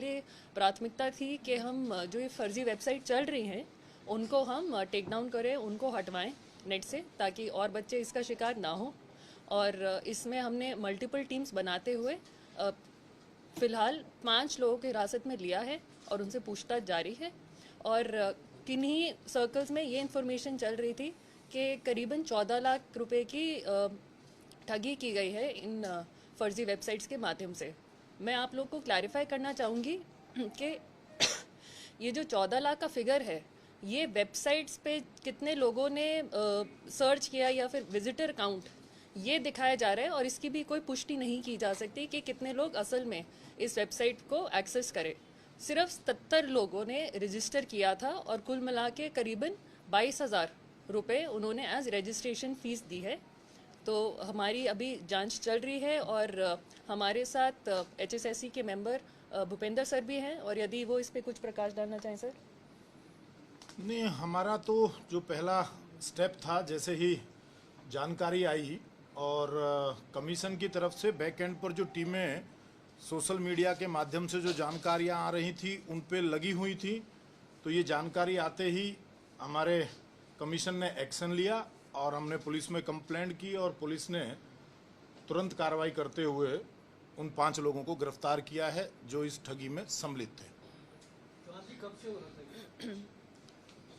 पहले प्राथमिकता थी कि हम जो ये फर्जी वेबसाइट चल रही हैं उनको हम टेक डाउन करें, उनको हटवाएं नेट से, ताकि और बच्चे इसका शिकार ना हो। और इसमें हमने मल्टीपल टीम्स बनाते हुए फ़िलहाल 5 लोगों की हिरासत में लिया है और उनसे पूछताछ जारी है। और किन्हीं सर्कल्स में ये इन्फॉर्मेशन चल रही थी कि करीबन 14 लाख रुपए की ठगी की गई है इन फर्जी वेबसाइट्स के माध्यम से। मैं आप लोग को क्लैरिफाई करना चाहूँगी कि ये जो 14 लाख का फिगर है, ये वेबसाइट्स पे कितने लोगों ने सर्च किया या फिर विजिटर काउंट, ये दिखाया जा रहा है और इसकी भी कोई पुष्टि नहीं की जा सकती कि कितने लोग असल में इस वेबसाइट को एक्सेस करें। सिर्फ 77 लोगों ने रजिस्टर किया था और कुल मिला के करीबन 22,000 रुपये उन्होंने एज रजिस्ट्रेशन फ़ीस दी है। तो हमारी अभी जांच चल रही है और हमारे साथ HSSC के मेंबर भूपेंद्र सर भी हैं, और यदि वो इस पर कुछ प्रकाश डालना चाहें सर। नहीं, हमारा तो जो पहला स्टेप था, जैसे ही जानकारी आई और कमीशन की तरफ से बैक एंड पर जो टीमें सोशल मीडिया के माध्यम से जो जानकारियां आ रही थी उन पे लगी हुई थी, तो ये जानकारी आते ही हमारे कमीशन ने एक्शन लिया और हमने पुलिस में कंप्लेंट की और पुलिस ने तुरंत कार्रवाई करते हुए उन 5 लोगों को गिरफ्तार किया है जो इस ठगी में सम्मिलित थे। कब से हो रहा था?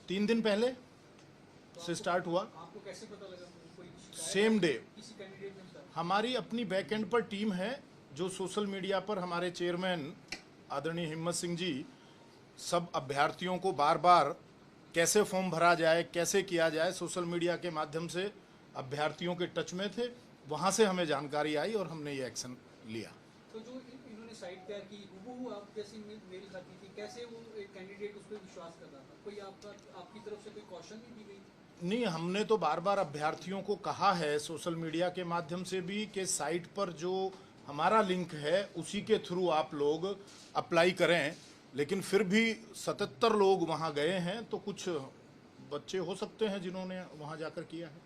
3 दिन पहले से स्टार्ट हुआ। आपको कैसे पता लगा? Same day. किसी कैंडिडेट ने बताया? हमारी अपनी बैक एंड पर टीम है जो सोशल मीडिया पर हमारे चेयरमैन आदरणीय हिम्मत सिंह जी सब अभ्यर्थियों को बार बार कैसे फॉर्म भरा जाए, कैसे किया जाए, सोशल मीडिया के माध्यम से अभ्यर्थियों के टच में थे। वहाँ से हमें जानकारी आई और हमने ये एक्शन लिया। तो जो इन्होंने साइट तैयार की, वो आप जैसी मेल खाती थी, कैसे वो एक कैंडिडेट उस पर विश्वास कर रहा था? कोई आपकी तरफ से कोई कॉशन नहीं दी गई? नहीं, हमने तो बार बार अभ्यर्थियों को कहा है सोशल मीडिया के माध्यम से भी कि साइट पर जो हमारा लिंक है उसी के थ्रू आप लोग अप्लाई करें, लेकिन फिर भी 77 लोग वहां गए हैं, तो कुछ बच्चे हो सकते हैं जिन्होंने वहां जाकर किया है।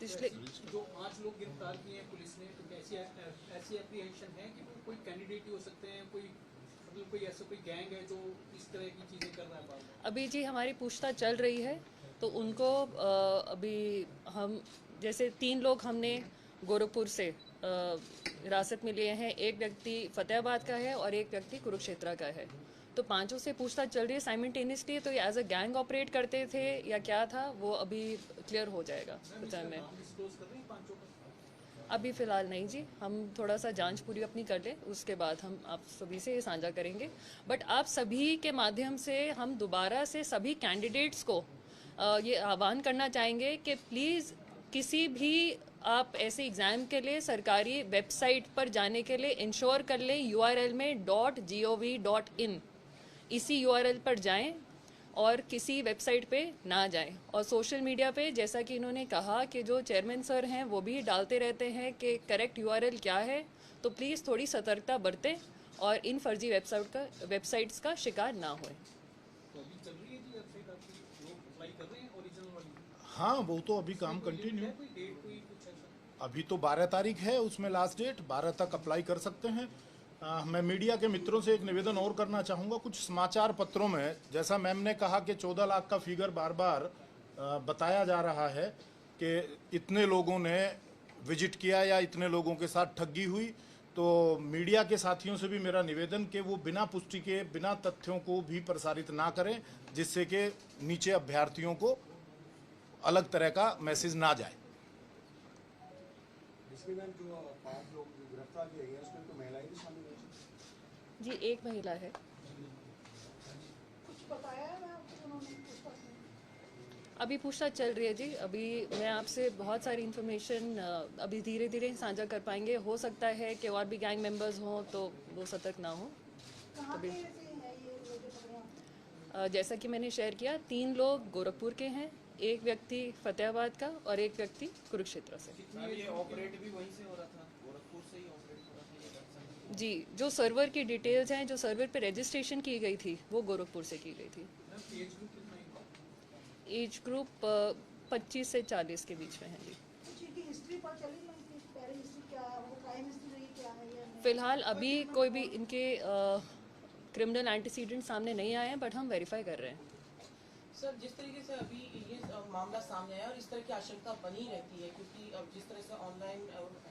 पिछले जो 5 लोग गिरफ्तार किए हैं पुलिस ने, तो ऐसी एप्रीहेंशन है कि कोई कैंडिडेट ही हो सकते हैं, कोई ऐसा कोई गैंग है जो इस तरह की चीज़ें कर रहा है? अभी जी हमारी पूछताछ चल रही है, तो उनको अभी हम जैसे 3 लोग हमने गोरखपुर से हिरासत में लिए हैं। एक व्यक्ति फतेहाबाद का है और एक व्यक्ति कुरुक्षेत्र का है। तो 5 से पूछताछ चल रही है साइमल्टेनियसली। तो ये एज अ गैंग ऑपरेट करते थे या क्या था, वो अभी क्लियर हो जाएगा फ्यूचर में। अभी फ़िलहाल नहीं जी, हम थोड़ा सा जांच पूरी अपनी कर लें, उसके बाद हम आप सभी से ये साझा करेंगे। बट आप सभी के माध्यम से हम दोबारा से सभी कैंडिडेट्स को ये आह्वान करना चाहेंगे कि प्लीज़ किसी भी आप ऐसे एग्ज़ाम के लिए सरकारी वेबसाइट पर जाने के लिए इंश्योर कर लें URL में .gov.in, इसी URL पर जाएं और किसी वेबसाइट पे ना जाएं। और सोशल मीडिया पे जैसा कि इन्होंने कहा कि जो चेयरमैन सर हैं वो भी डालते रहते हैं कि करेक्ट URL क्या है, तो प्लीज़ थोड़ी सतर्कता बरतें और इन फर्जी वेबसाइट्स का शिकार ना होए। हाँ, वो तो अभी काम कंटिन्यू। अभी तो 12 तारीख है, उसमें लास्ट डेट 12 तक अप्लाई कर सकते हैं। मैं मीडिया के मित्रों से एक निवेदन और करना चाहूँगा। कुछ समाचार पत्रों में जैसा मैम ने कहा कि 14 लाख का फिगर बार बार बताया जा रहा है कि इतने लोगों ने विजिट किया या इतने लोगों के साथ ठगी हुई, तो मीडिया के साथियों से भी मेरा निवेदन कि वो बिना पुष्टि के, बिना तथ्यों को भी प्रसारित ना करें, जिससे कि नीचे अभ्यर्थियों को अलग तरह का मैसेज ना जाए। इसमें जो 5 लोग गिरफ्तार किए गए उसमें तो महिलाएं भी शामिल हैं जी, एक महिला है। कुछ बताया है उन्होंने? अभी पूछताछ चल रही है जी। अभी मैं आपसे बहुत सारी इन्फॉर्मेशन अभी धीरे धीरे साझा कर पाएंगे। हो सकता है कि और भी गैंग मेंबर्स हों तो वो सतर्क ना हो। कहाँ जैसा कि मैंने शेयर किया, 3 लोग गोरखपुर के हैं, एक व्यक्ति फतेहाबाद का और एक व्यक्ति कुरुक्षेत्र से। ये ऑपरेट भी वहीं से हो रहा था, गोरखपुर से ही ऑपरेट हो रहा था जी, जो सर्वर की डिटेल्स हैं, जो सर्वर पे रजिस्ट्रेशन की गई थी, वो गोरखपुर से की गई थी। एज ग्रुप 25 से 40 के बीच में है जी। फिलहाल अभी कोई भी इनके क्रिमिनल एंटीसीडेंट सामने नहीं आए हैं, बट हम वेरीफाई कर रहे हैं। सर, जिस तरीके से अभी ये मामला सामने आया और इस तरह की आशंका बनी रहती है, क्योंकि अब जिस तरह से ऑनलाइन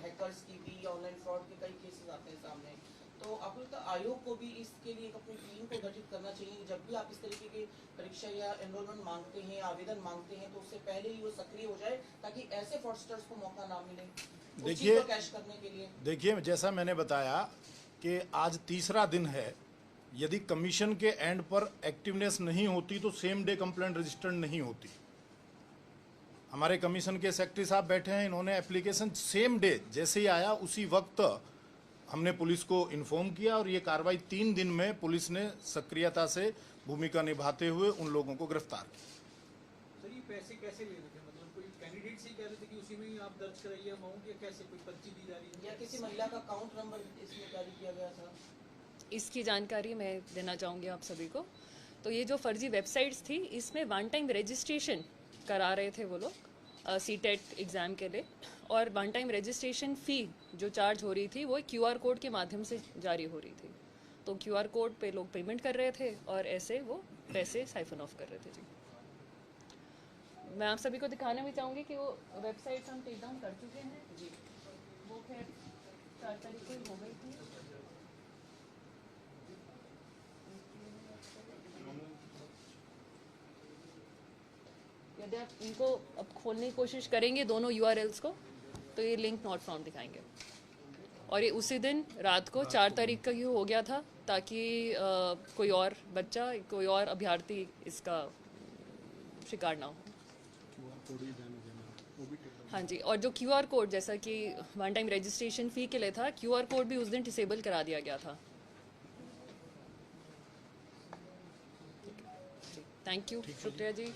हैकर्स की भी, ऑनलाइन फ्रॉड के कई केसेस आते हैं सामने, तो आपको लगता है आयोग को भी इसके लिए एक अपनी टीम को गठित करना चाहिए? जब भी आप इस तरीके की परीक्षा या एनरोलमेंट मांगते हैं, आवेदन मांगते हैं, तो उससे पहले ही वो सक्रिय हो जाए ताकि ऐसे फ्रॉडस्टर्स को मौका ना मिले उस चीज़ को कैश करने के लिए। देखिए, जैसा मैंने बताया कि आज तीसरा दिन है, यदि कमीशन के एंड पर एक्टिवनेस नहीं होती तो सेम डे कंप्लेंट रजिस्टर्ड नहीं होती। हमारे कमीशन के सेक्रेटरी साहब बैठे हैं, इन्होंने एप्लीकेशन सेम डे जैसे ही आया उसी वक्त हमने पुलिस को इन्फॉर्म किया और ये कार्रवाई 3 दिन में पुलिस ने सक्रियता से भूमिका निभाते हुए उन लोगों को गिरफ्तार किया। सर, ये पैसे कैसे ले रहे थे? मतलब कोई कैंडिडेट से कह रहे थे कि उसी में ही आप दर्ज कराइए अमाउंट, या कैसे कोई पर्ची दी जा रही है? या किसी महिला का अकाउंट नंबर इसमें जारी किया गया था? इसकी जानकारी मैं देना चाहूँगी आप सभी को। तो ये जो फर्जी वेबसाइट्स थी, इसमें वन टाइम रजिस्ट्रेशन करा रहे थे वो लोग सीटेट एग्ज़ाम के लिए, और वन टाइम रजिस्ट्रेशन फ़ी जो चार्ज हो रही थी वो QR कोड के माध्यम से जारी हो रही थी। तो QR कोड पे लोग पेमेंट कर रहे थे और ऐसे वो पैसे साइफन ऑफ कर रहे थे। जी, मैं आप सभी को दिखाना भी चाहूँगी कि वो वेबसाइट्स हम टेक डाउन कर चुके हैं। जी, वो खैर 4 तारीख को ही हो गई थी। यदि आप इनको अब खोलने की कोशिश करेंगे दोनों URLs को, तो ये लिंक नॉट फाउंड दिखाएंगे। और ये उसी दिन रात को 4 तारीख का ही हो गया था, ताकि कोई और बच्चा, कोई और अभ्यर्थी इसका शिकार ना हो। हाँ जी, और जो QR कोड, जैसा कि वन टाइम रजिस्ट्रेशन फ़ी के लिए था, QR कोड भी उस दिन डिसेबल करा दिया गया था। थैंक यू, शुक्रिया जी।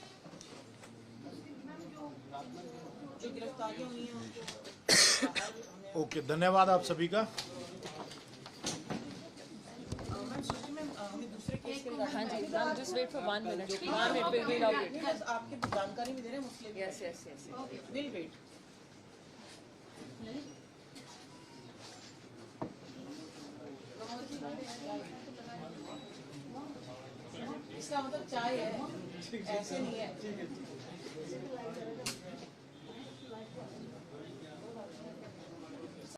जो गिरफ्तारियां हुई हैं उनको ओके, धन्यवाद आप सभी का। मैम, सुश्री मैम, हमें दूसरे केस के हाँ जी, ma'am just wait for 1 minute, 1 minute will be allowed. Regarding आपकी जानकारी भी दे रहे हैं Muslim. Yes yes yes. Will wait. इसका मतलब चाय है, ऐसे नहीं है।